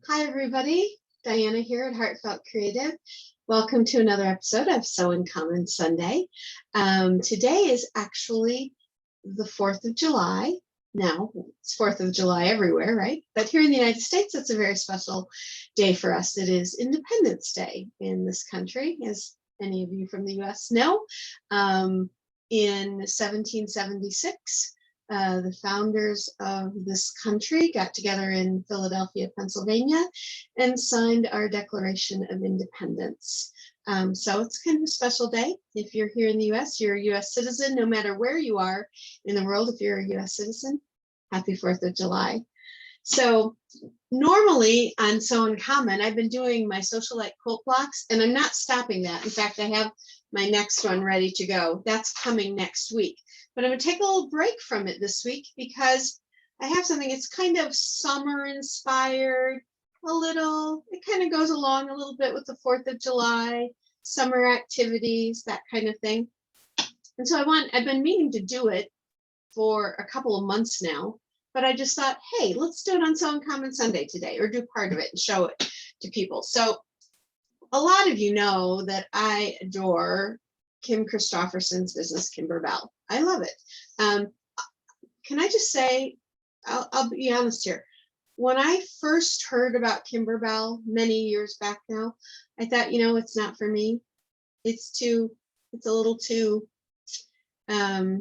Hi, everybody. Diana here at Heartfelt Creative. Welcome to another episode of Sew in Common Sunday. Today is actually the 4th of July. Now, it's 4th of July everywhere, right? But here in the United States, it's a very special day for us. It is Independence Day in this country, as any of you from the US know. In 1776, the founders of this country got together in Philadelphia, Pennsylvania, and signed our Declaration of Independence. So it's kind of a special day. If you're here in the US, you're a US citizen, no matter where you are in the world. If you're a US citizen, happy 4th of July. So normally on Sew in Common, I've been doing my Sewcialite quilt blocks, and I'm not stopping that. In fact, I have my next one ready to go. That's coming next week. But I'm going to take a little break from it this week because I have something. It's kind of summer inspired, a little. It kind of goes along a little bit with the 4th of July, summer activities, that kind of thing. And so I've been meaning to do it for a couple of months now, but I just thought, hey, let's do it on Sew in Common Sunday today, or do part of it and show it to people. So a lot of you know that I adore Kim Christopherson's business, Kimberbell. I love it. Can I just say, I'll be honest here. When I first heard about Kimberbell many years back now, I thought, it's not for me. It's a little too, I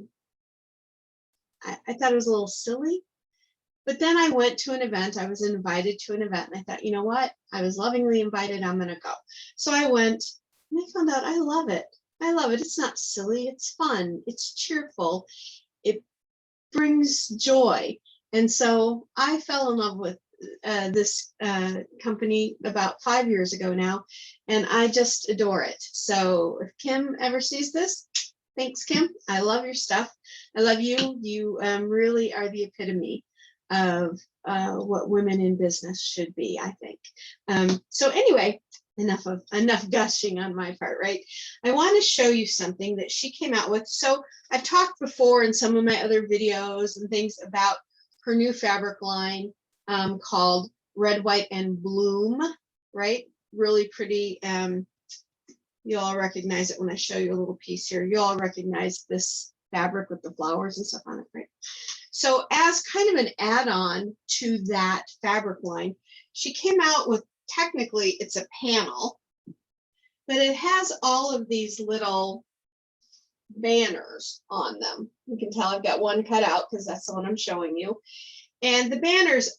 thought it was a little silly. But then I went to an event. I was invited to an event, and I thought, you know what? I was lovingly invited. I'm going to go. So I went, and I found out I love it. I love it. It's not silly. It's fun. It's cheerful. It brings joy. And so I fell in love with this company about 5 years ago now, and I just adore it. So if Kim ever sees this, thanks, Kim. I love your stuff. I love you. You really are the epitome of what women in business should be, I think. So anyway, enough gushing on my part, right? I want to show you something that she came out with. So I've talked before in some of my other videos and things about her new fabric line called Red, White, and Bloom, right? Really pretty. You all recognize it when I show you a little piece here. You all recognize this fabric with the flowers and stuff on it, right? So as kind of an add-on to that fabric line, she came out with, technically it's a panel, but it has all of these little banners on them. You can tell I've got one cut out because that's the one I'm showing you. And the banners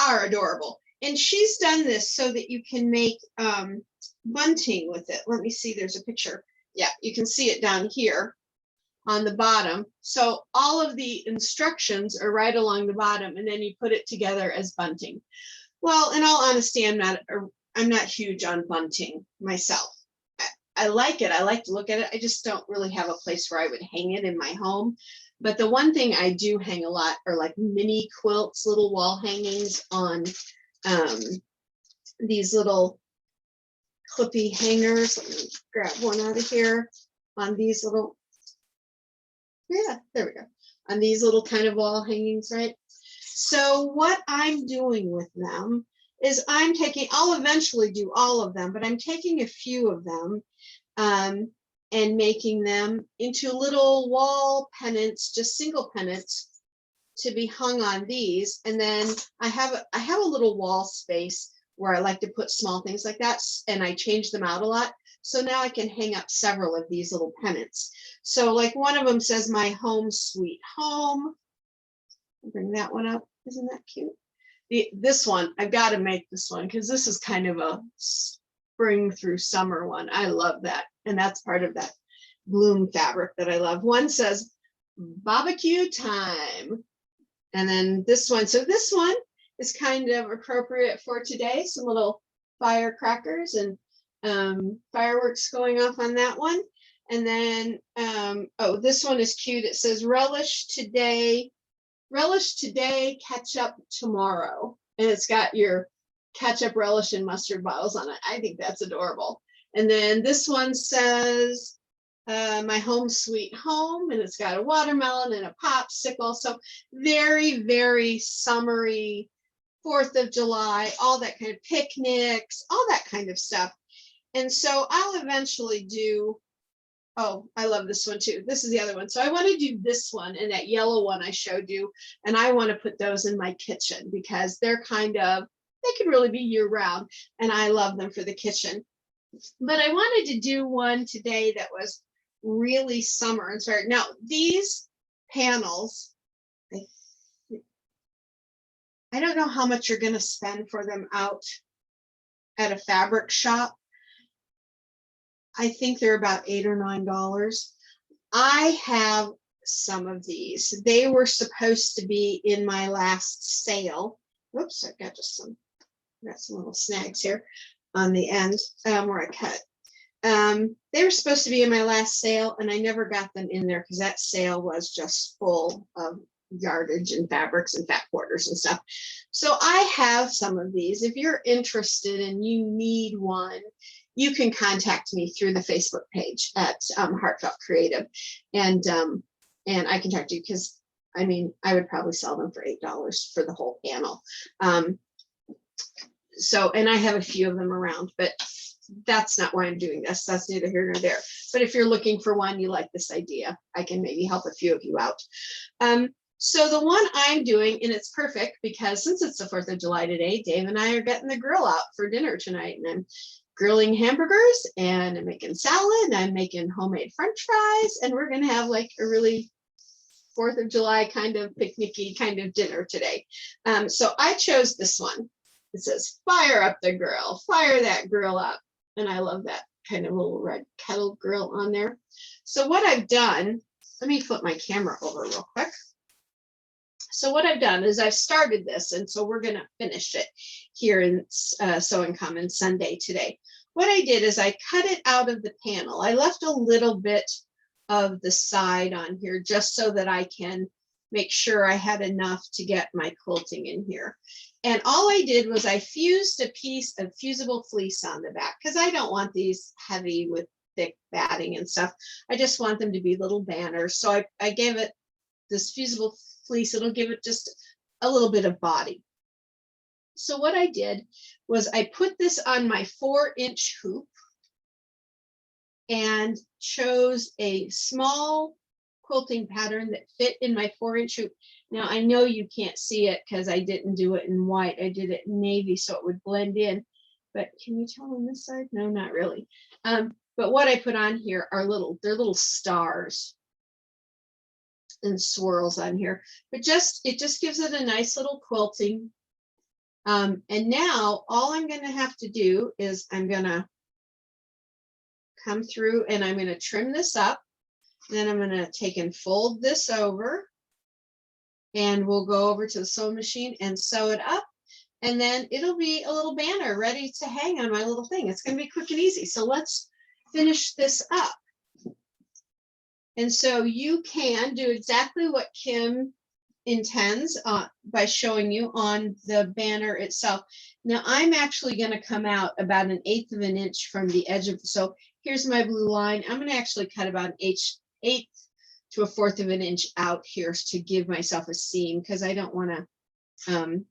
are adorable. And she's done this so that you can make bunting with it. Let me see, there's a picture. Yeah, you can see it down here on the bottom. So all of the instructions are right along the bottom, and then you put it together as bunting. Well, in all honesty, I'm not huge on bunting myself. I like it. I like to look at it. I just don't really have a place where I would hang it in my home. But the one thing I do hang a lot are like mini quilts, little wall hangings on these little clippy hangers. Let me grab one out of here on these little, yeah, there we go. On these little kind of wall hangings, right? So what I'm doing with them is I'll eventually do all of them, but I'm taking a few of them and making them into little wall pennants, just single pennants to be hung on these. And then I have a little wall space where I like to put small things like that, and I change them out a lot. So now I can hang up several of these little pennants. So like one of them says, "My home sweet home." I'll bring that one up. Isn't that cute? This one, I've got to make this one because this is kind of a spring through summer one. I love that. And that's part of that bloom fabric that I love. One says, "Barbecue time." And then this one. So this one is kind of appropriate for today. Some little firecrackers and fireworks going off on that one. And then, oh, this one is cute. It says, relish today, ketchup tomorrow. And it's got your ketchup, relish, and mustard bottles on it. I think that's adorable. And then this one says, my home sweet home, and it's got a watermelon and a popsicle. So very, very summery 4th of July, all that kind of picnics, all that kind of stuff. And so I'll eventually do, oh, I love this one too. This is the other one. So I want to do this one and that yellow one I showed you. And I want to put those in my kitchen because they're kind of, they can really be year round. And I love them for the kitchen. But I wanted to do one today that was really summer inspired. Now, these panels, I don't know how much you're going to spend for them out at a fabric shop. I think they're about $8 or $9. I have some of these. They were supposed to be in my last sale. Whoops, I've got just some, got some little snags here on the end where I cut. They were supposed to be in my last sale and I never got them in there because that sale was just full of yardage and fabrics and fat quarters and stuff. So I have some of these. If you're interested and you need one, you can contact me through the Facebook page at Heartfelt Creative, and I can talk to you because I mean I would probably sell them for $8 for the whole panel. So, and I have a few of them around, but that's not why I'm doing this. That's neither here nor there. But if you're looking for one, you like this idea, I can maybe help a few of you out. So the one I'm doing, and it's perfect because since it's the 4th of July today, Dave and I are getting the grill out for dinner tonight, and I'm grilling hamburgers and I'm making salad and I'm making homemade French fries, and we're gonna have like a really 4th of July kind of picnicky kind of dinner today. So I chose this one. It says, fire up the grill, fire that grill up. And I love that kind of little red kettle grill on there. So what I've done, let me flip my camera over real quick. So what I've done is I've started this, and so we're going to finish it here in Sewing Commons Sunday today. What I did is I cut it out of the panel. I left a little bit of the side on here just so that I can make sure I had enough to get my quilting in here. And all I did was I fused a piece of fusible fleece on the back because I don't want these heavy with thick batting and stuff. I just want them to be little banners. So I gave it this fusible fleece. It'll give it just a little bit of body. So what I did was I put this on my 4-inch hoop and chose a small quilting pattern that fit in my 4-inch hoop. Now I know you can't see it because I didn't do it in white. I did it in navy so it would blend in. But can you tell on this side? No, not really. But what I put on here are they're little stars and swirls on here. But it just gives it a nice little quilting. And now all I'm going to have to do is I'm going to come through and I'm going to trim this up. Then I'm going to take and fold this over, and we'll go over to the sewing machine and sew it up. And then it'll be a little banner ready to hang on my little thing. It's going to be quick and easy. So let's finish this up. And so you can do exactly what Kim intends by showing you on the banner itself. Now I'm actually going to come out about 1/8 of an inch from the edge of, so here's my blue line. I'm going to actually cut about 1/8 to 1/4 of an inch out here to give myself a seam because I don't want to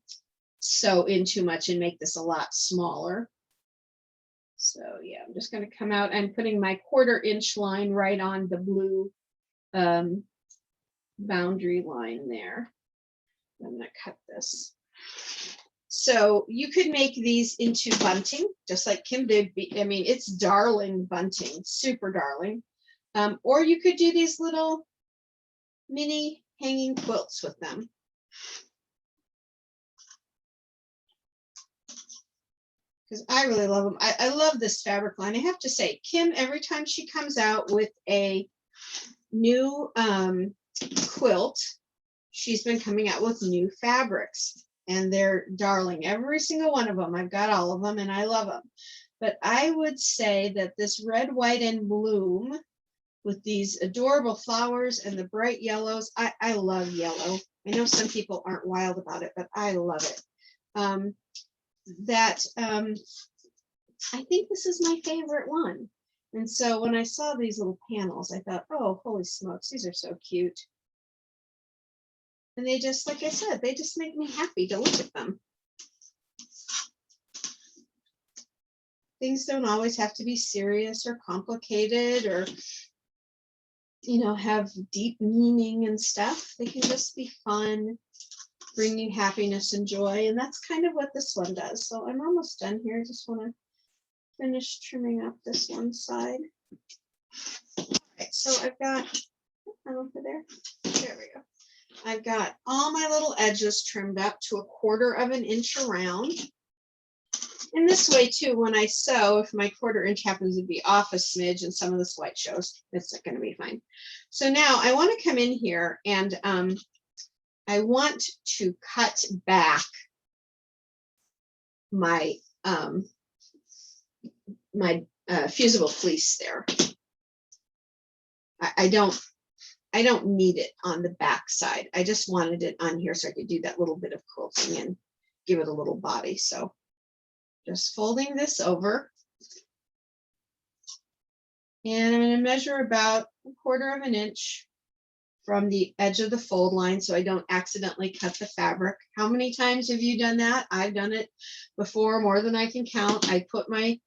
sew in too much and make this a lot smaller. So yeah, I'm just going to come out and putting my 1/4 inch line right on the blue boundary line there. I'm going to cut this. So you could make these into bunting, just like Kim did. I mean, it's darling bunting, super darling. Or you could do these little mini hanging quilts with them. Because I really love them. I love this fabric line. I have to say, Kim, every time she comes out with a new quilt, she's been coming out with new fabrics. And they're darling, every single one of them. I've got all of them and I love them. But I would say that this red, white, and bloom with these adorable flowers and the bright yellows, I love yellow. I know some people aren't wild about it, but I love it. I think this is my favorite one. And so when I saw these little panels, I thought, oh, holy smokes, these are so cute. And they just, like I said, they just make me happy to look at them. things don't always have to be serious or complicated or, you know, have deep meaning and stuff. They can just be fun, bring you happiness and joy. And that's kind of what this one does. So I'm almost done here. I just want to finish trimming up this one side. All right, so I've got, over there. There we go. I've got all my little edges trimmed up to 1/4 of an inch around. And this way too, when I sew, if my 1/4 inch happens to be off a smidge and some of this white shows, it's going to be fine. So now I want to come in here and I want to cut back my fusible fleece there. I don't need it on the back side. I just wanted it on here so I could do that little bit of quilting and give it a little body. So just folding this over. And I'm going to measure about 1/4 of an inch from the edge of the fold line so I don't accidentally cut the fabric. How many times have you done that? I've done it before, more than I can count. I put my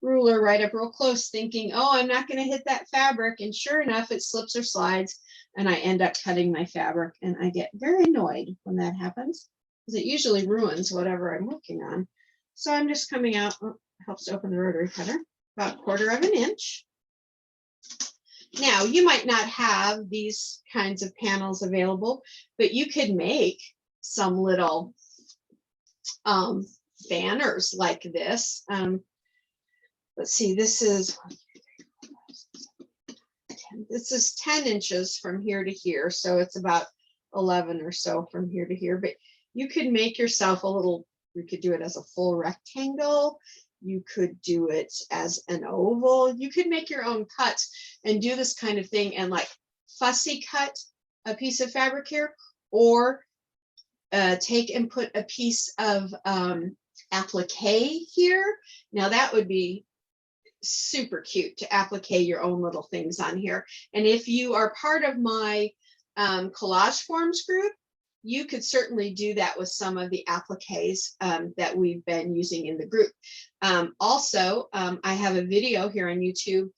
ruler right up real close thinking, oh, I'm not going to hit that fabric. And sure enough, it slips or slides and I end up cutting my fabric. And I get very annoyed when that happens because it usually ruins whatever I'm working on. So I'm just coming out, helps open the rotary cutter, about 1/4 of an inch. Now, you might not have these kinds of panels available, but you could make some little banners like this. Let's see, this is 10 inches from here to here. So it's about 11 or so from here to here, but you could make yourself a little, you could do it as a full rectangle. You could do it as an oval. You could make your own cuts and do this kind of thing and like fussy cut a piece of fabric here, or take and put a piece of applique here. Now that would be super cute to applique your own little things on here. And if you are part of my collage forms group, you could certainly do that with some of the appliques that we've been using in the group. Also, I have a video here on YouTube.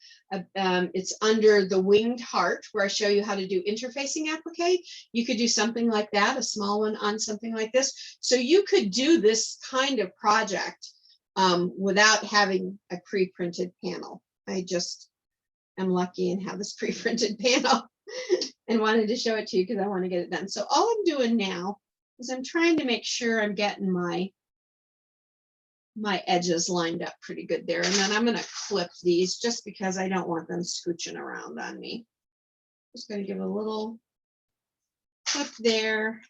It's under the winged heart where I show you how to do interfacing applique. You could do something like that, a small one on something like this. So you could do this kind of project without having a pre-printed panel. I just am lucky and have this pre-printed panel and wanted to show it to you because I want to get it done. So all I'm doing now is I'm trying to make sure I'm getting my edges lined up pretty good there. And then I'm going to clip these just because I don't want them scooching around on me. Just going to give a little clip there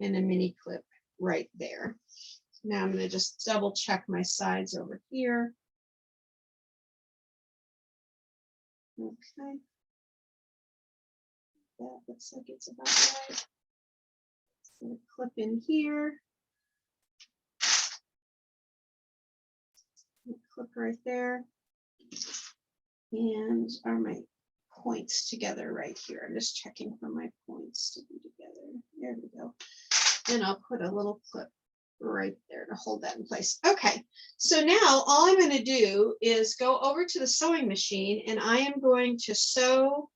and a mini clip right there. Now I'm going to just double check my sides over here. Okay. That looks like it's about right. I'm going to clip in here. Clip right there. And are my points together right here? I'm just checking for my points to be together. There we go. And I'll put a little clip right there to hold that in place. Okay, so now all I'm going to do is go over to the sewing machine and I am going to sew.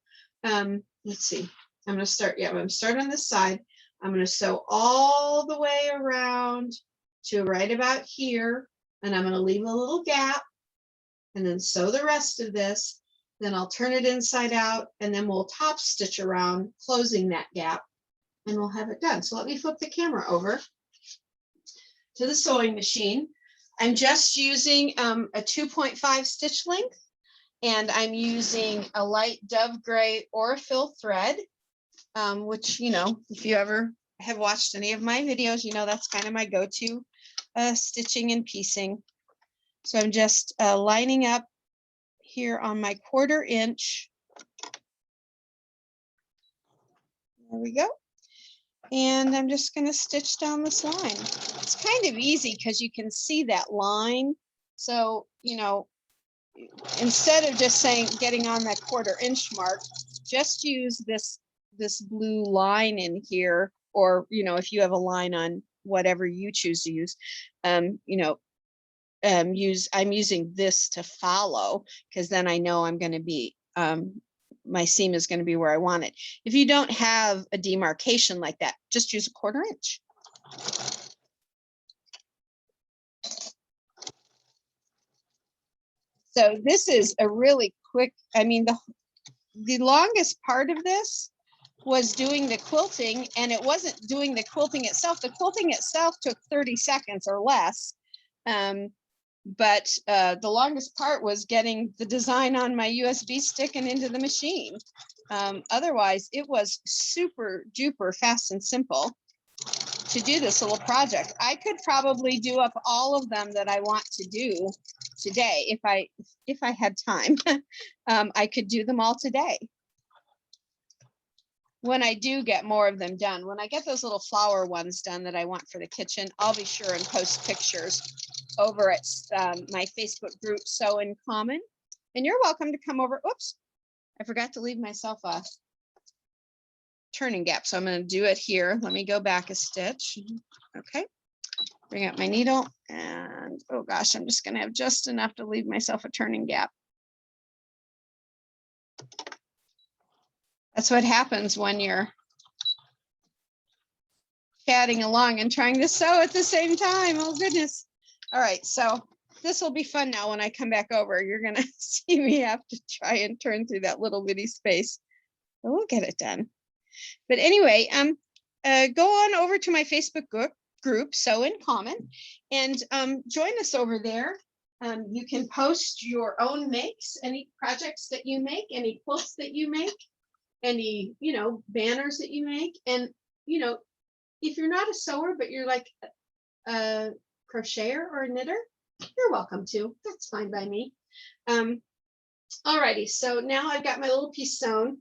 Let's see, I'm going to start. Yeah, I'm going to start on this side. I'm going to sew all the way around to right about here, and I'm going to leave a little gap and then sew the rest of this. Then I'll turn it inside out and then we'll top stitch around, closing that gap, and we'll have it done. So let me flip the camera over to the sewing machine. I'm just using a 2.5 stitch length, and I'm using a light dove gray Orifil thread, which, you know, if you ever have watched any of my videos, you know that's kind of my go-to stitching and piecing. So I'm just lining up here on my 1/4 inch. There we go. And I'm just going to stitch down this line. It's kind of easy because you can see that line. So, you know, instead of just saying getting on that 1/4 inch mark, just use this blue line in here, or, you know, if you have a line on whatever you choose to use, you know, I'm using this to follow, because then I know I'm going to be, my seam is going to be where I want it. If you don't have a demarcation like that, just use a 1/4 inch. So this is a really quick, I mean, the longest part of this was doing the quilting, and it wasn't doing the quilting itself. The quilting itself took 30 seconds or less. But the longest part was getting the design on my USB stick and into the machine. Otherwise, it was super duper fast and simple to do this little project. I could probably do up all of them that I want to do today if I had time. I could do them all today. When I do get more of them done, when I get those little flower ones done that I want for the kitchen, I'll be sure and post pictures over at my Facebook group, Sew in Common. And you're welcome to come over. Oops, I forgot to leave myself a turning gap. So I'm going to do it here. Let me go back a stitch. Okay, bring up my needle, and oh gosh, I'm just going to have just enough to leave myself a turning gap. That's what happens when you're chatting along and trying to sew at the same time. Oh goodness. All right, so this will be fun now when I come back over. You're gonna see me have to try and turn through that little bitty space, but we'll get it done. But anyway, go on over to my Facebook group, Sew in Common, and join us over there. You can post your own makes, any projects that you make, any quilts that you make, any, banners that you make. And, if you're not a sewer, but you're like a crocheter or a knitter, you're welcome to. That's fine by me. Alrighty, so now I've got my little piece sewn,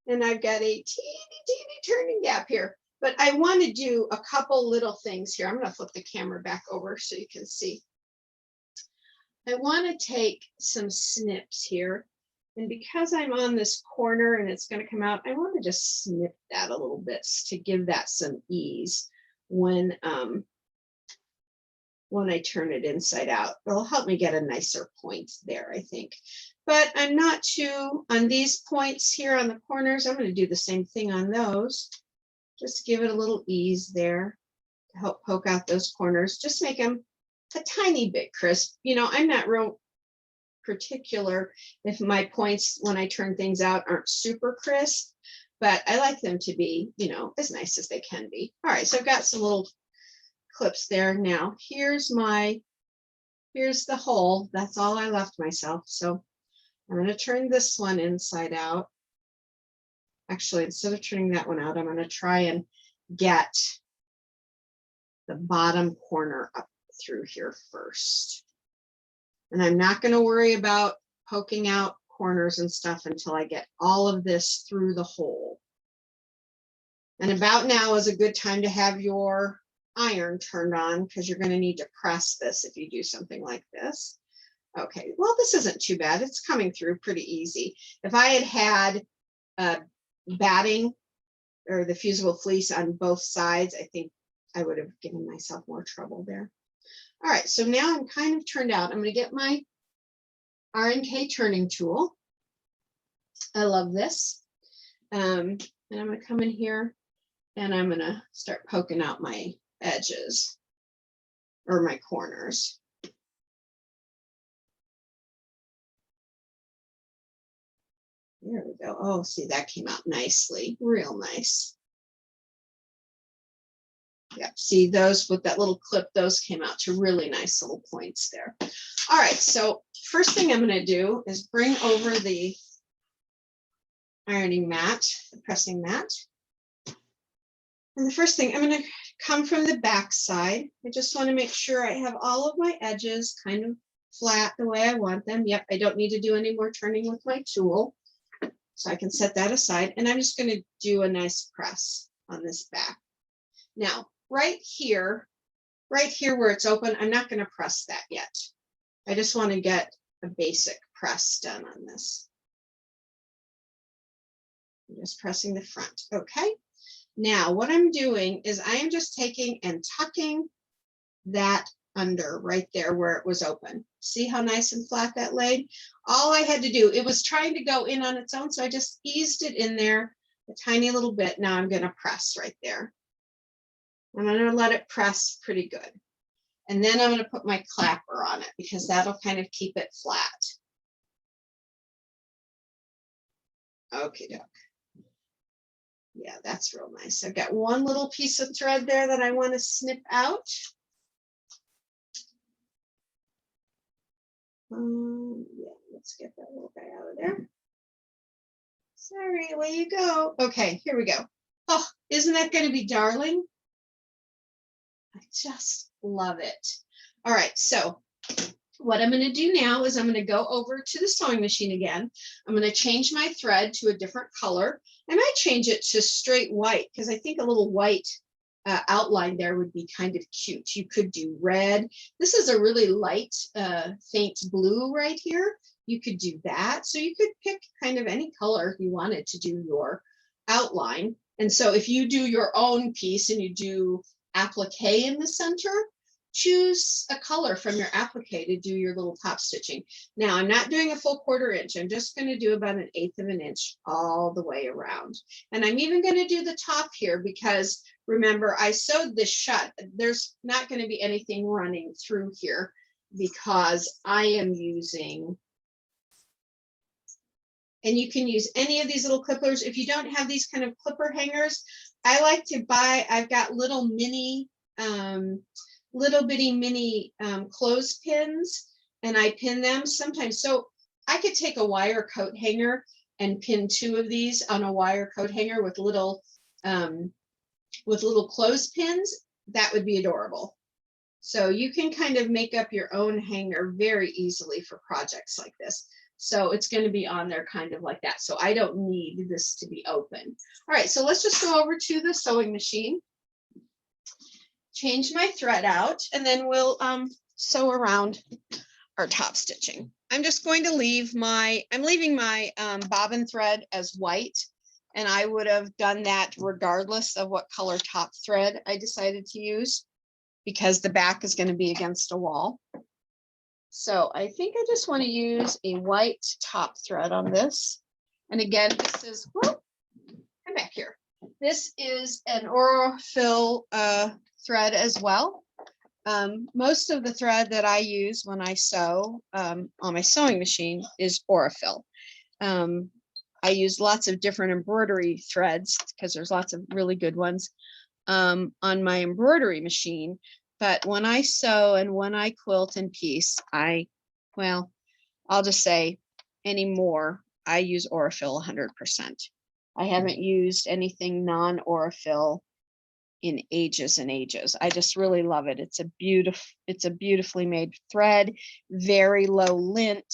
and I've got a teeny turning gap here. But I want to do a couple little things here. I'm going to flip the camera back over so you can see. I want to take some snips here. And because I'm on this corner and it's going to come out, I want to just snip that a little bit to give that some ease when I turn it inside out. It'll help me get a nicer point there, I think. But I'm not too, on these points here on the corners, I'm going to do the same thing on those. Just give it a little ease there to help poke out those corners. Just make them a tiny bit crisp. I'm not real particular if my points when I turn things out aren't super crisp, but I like them to be, as nice as they can be. All right, so I've got some little clips there. Now here's the hole. That's all I left myself. So I'm going to turn this one inside out. Actually, instead of turning that one out, I'm going to try and get the bottom corner up through here first. And I'm not going to worry about poking out corners and stuff until I get all of this through the hole. And about now is a good time to have your iron turned on, because you're going to need to press this if you do something like this. Okay, well, this isn't too bad. It's coming through pretty easy. If I had batting or the fusible fleece on both sides, I think I would have given myself more trouble there. All right, so now I'm kind of turned out. I'm going to get my R&K turning tool. I love this. And I'm going to come in here and I'm going to start poking out my edges or my corners. There we go. Oh, see, that came out nicely, real nice. Yep, see those with that little clip, those came out to really nice little points there. All right, so first thing I'm going to do is bring over the ironing mat, the pressing mat. And the first thing, I'm going to come from the back side. I just want to make sure I have all of my edges kind of flat the way I want them. Yep, I don't need to do any more turning with my tool. So I can set that aside. And I'm just going to do a nice press on this back. Now, right here where it's open, I'm not going to press that yet. I just want to get a basic press done on this. I'm just pressing the front. Okay. Now what I'm doing is I am just taking and tucking that under right there where it was open. See how nice and flat that laid? All I had to do, it was trying to go in on its own, so I just eased it in there a tiny little bit. Now I'm going to press right there. I'm going to let it press pretty good. And then I'm going to put my clapper on it because that'll kind of keep it flat. Okay, doke. Yeah, that's real nice. I've got one little piece of thread there that I want to snip out. Yeah, let's get that little guy out of there. Sorry, away you go. Okay, here we go. Oh, isn't that going to be darling? I just love it. All right, so what I'm going to do now is I'm going to go over to the sewing machine again. I'm going to change my thread to a different color. I might change it to straight white because I think a little white outline there would be kind of cute. You could do red. This is a really light, faint blue right here. You could do that. So you could pick kind of any color you wanted to do your outline. And so if you do your own piece and you do applique in the center, choose a color from your applique to do your little top stitching. Now I'm not doing a full 1/4 inch. I'm just going to do about 1/8 of an inch all the way around. And I'm even going to do the top here because remember I sewed this shut. There's not going to be anything running through here because I am using, and you can use any of these little clippers. If you don't have these kind of clipper hangers, I like to buy, I've got little mini, little bitty mini clothespins, and I pin them sometimes. So I could take a wire coat hanger and pin 2 of these on a wire coat hanger with little clothespins. That would be adorable. So you can kind of make up your own hanger very easily for projects like this. So it's going to be on there kind of like that. So I don't need this to be open. All right, so let's just go over to the sewing machine. Change my thread out, and then we'll sew around our top stitching. I'm just going to leave my, I'm leaving my bobbin thread as white, and I would have done that regardless of what color top thread I decided to use because the back is going to be against a wall. So I think I just want to use a white top thread on this. And again, this is, whoop, come back here. This is an Aurifil thread as well. Most of the thread that I use when I sew on my sewing machine is Aurifil. I use lots of different embroidery threads because there's lots of really good ones on my embroidery machine. But when I sew and when I quilt in piece, well, I'll just say anymore, I use Aurifil 100%. I haven't used anything non-Aurifil in ages and ages. I just really love it. It's a beautifully made thread, very low lint.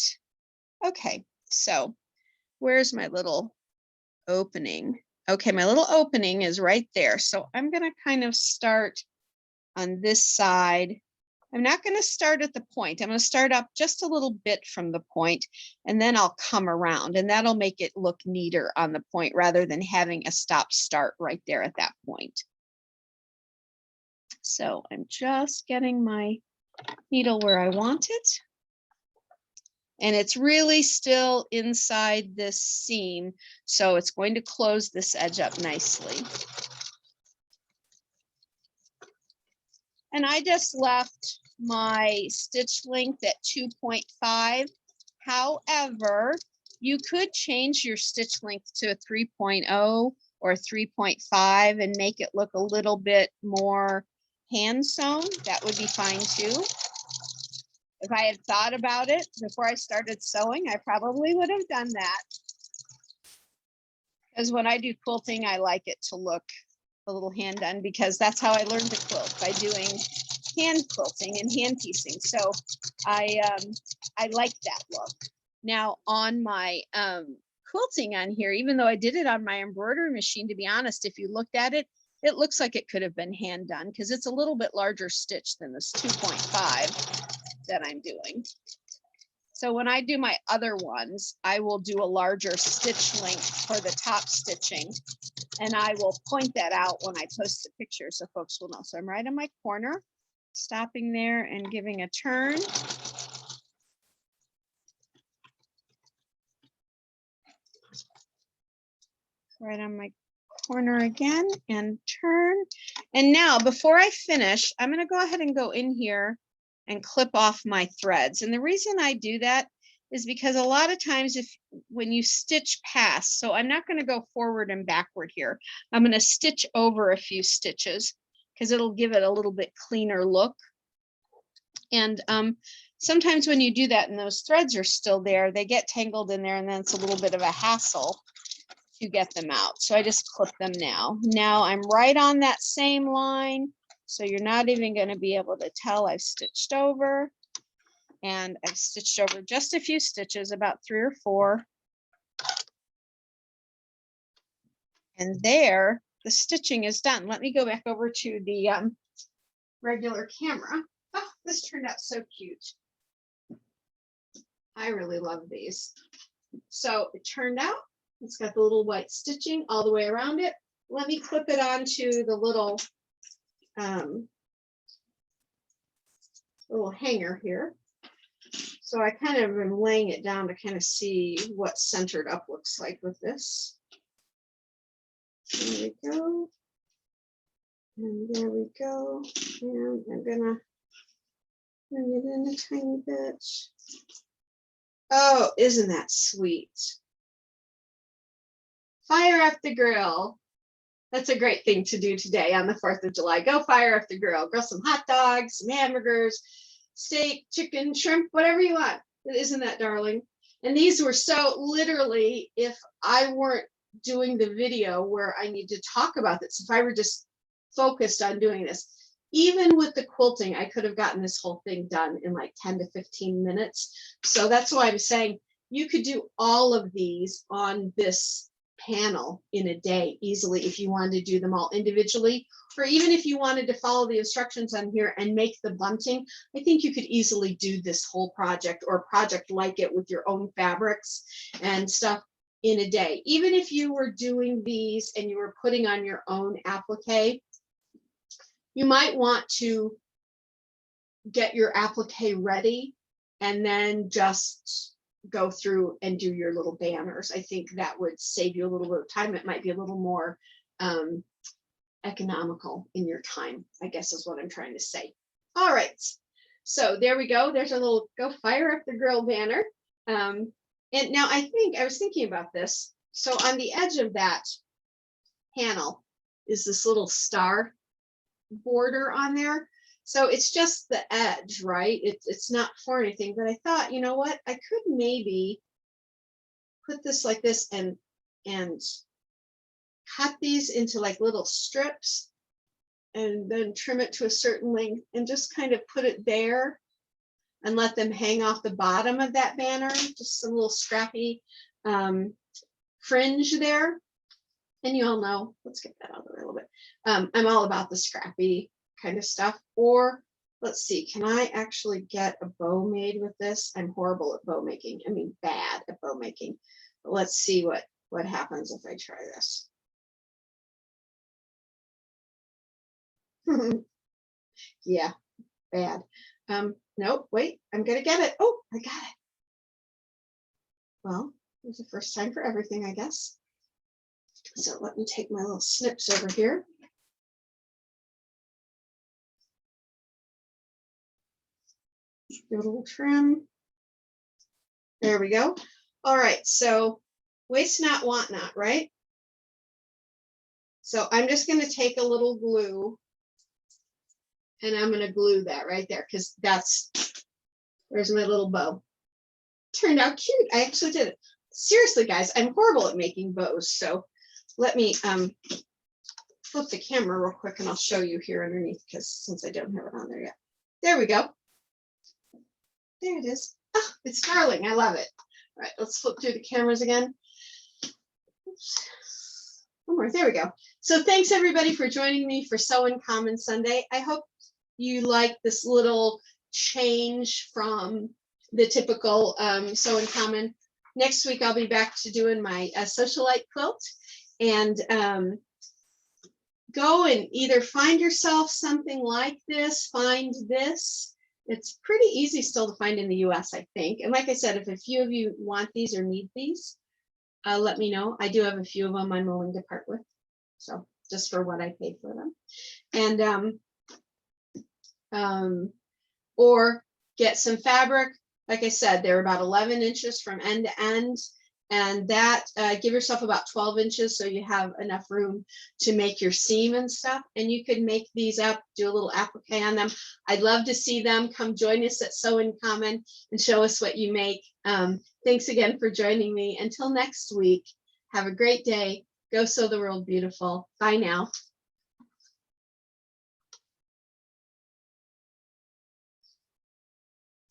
Okay, so where's my little opening? Okay, my little opening is right there. So I'm gonna kind of start on this side. I'm not going to start at the point. I'm going to start up just a little bit from the point, and then I'll come around, and that'll make it look neater on the point rather than having a stop start right there at that point. So I'm just getting my needle where I want it. And it's really still inside this seam, so it's going to close this edge up nicely. And I just left my stitch length at 2.5. However, you could change your stitch length to a 3.0 or 3.5 and make it look a little bit more hand sewn. That would be fine too. If I had thought about it before I started sewing, I probably would have done that. Because when I do quilting, I like it to look a little hand done because that's how I learned to quilt, by doing hand quilting and hand piecing. So I like that look. Now on my quilting on here, even though I did it on my embroidery machine, to be honest, if you looked at it, it looks like it could have been hand done because it's a little bit larger stitch than this 2.5 that I'm doing. So when I do my other ones, I will do a larger stitch length for the top stitching. And I will point that out when I post the picture so folks will know. So I'm right in my corner. stopping there and giving a turn. Right on my corner again and turn. And now before I finish, I'm going to go ahead and go in here and clip off my threads. And the reason I do that is because a lot of times when you stitch past, so I'm not going to go forward and backward here. I'm going to stitch over a few stitches because it'll give it a little bit cleaner look. And sometimes when you do that and those threads are still there, they get tangled in there and then it's a little bit of a hassle to get them out. So I just clip them now. Now I'm right on that same line. So you're not even going to be able to tell I've stitched over. And I've stitched over just a few stitches, about 3 or 4. And there, the stitching is done. Let me go back over to the regular camera. Oh, this turned out so cute. I really love these. So it turned out, it's got the little white stitching all the way around it. Let me clip it onto the little hanger here. So I kind of am laying it down to kind of see what centered up looks like with this. There we go. And there we go. And I'm gonna bring it in a tiny bit. Oh, isn't that sweet? Fire up the grill. That's a great thing to do today on the 4th of July. Go fire up the grill. Grill some hot dogs, some hamburgers, steak, chicken, shrimp, whatever you want. Isn't that darling? And these were so literally, if I weren't doing the video where I need to talk about this, if I were just focused on doing this, even with the quilting, I could have gotten this whole thing done in like 10 to 15 minutes. So that's why I'm saying you could do all of these on this panel in a day easily if you wanted to do them all individually, or even if you wanted to follow the instructions on here and make the bunting. I think you could easily do this whole project or a project like it with your own fabrics and stuff in a day. Even if you were doing these and you were putting on your own applique, you might want to get your applique ready and then just go through and do your little banners. I think that would save you a little bit of time. It might be a little more economical in your time, I guess is what I'm trying to say. All right, so there we go. There's a little go fire up the grill banner. And now I was thinking about this. So on the edge of that panel is this little star border on there. So it's just the edge, right? It's not for anything, but I thought, you know what? I could maybe put this like this and cut these into like little strips and then trim it to a certain length and just kind of put it there and let them hang off the bottom of that banner. Just some little scrappy fringe there. And you all know, let's get that out of the way a little bit. I'm all about the scrappy kind of stuff. Or let's see, can I actually get a bow made with this? I'm horrible at bow making. I mean, bad at bow making. But let's see what happens if I try this. Yeah, bad. Nope, wait, I'm gonna get it. Oh, I got it. Well, it was the first time for everything, I guess. So let me take my little snips over here. Give it a little trim. There we go. All right, so waste not, want not, right? So I'm just going to take a little glue and I'm going to glue that right there because there's my little bow. Turned out cute. I actually did it. Seriously, guys, I'm horrible at making bows. So let me flip the camera real quick and I'll show you here underneath because since I don't have it on there yet. There we go. There it is. Oh, it's darling. I love it. All right, let's flip through the cameras again. Oops. One more. There we go. So thanks everybody for joining me for Sew in Common Sunday. I hope you like this little change from the typical Sew in Common. Next week I'll be back to doing my Sewcialite quilt, and go and either find yourself something like this, find this. It's pretty easy still to find in the US, I think. And like I said, if a few of you want these or need these, let me know. I do have a few of them I'm willing to part with. So just for what I paid for them. And or get some fabric. Like I said, they're about 11 inches from end to end. And that, give yourself about 12 inches so you have enough room to make your seam and stuff. And you could make these up, do a little applique on them. I'd love to see them. Come join us at Sew in Common and show us what you make. Thanks again for joining me. Until next week, have a great day. Go sew the world beautiful. Bye now.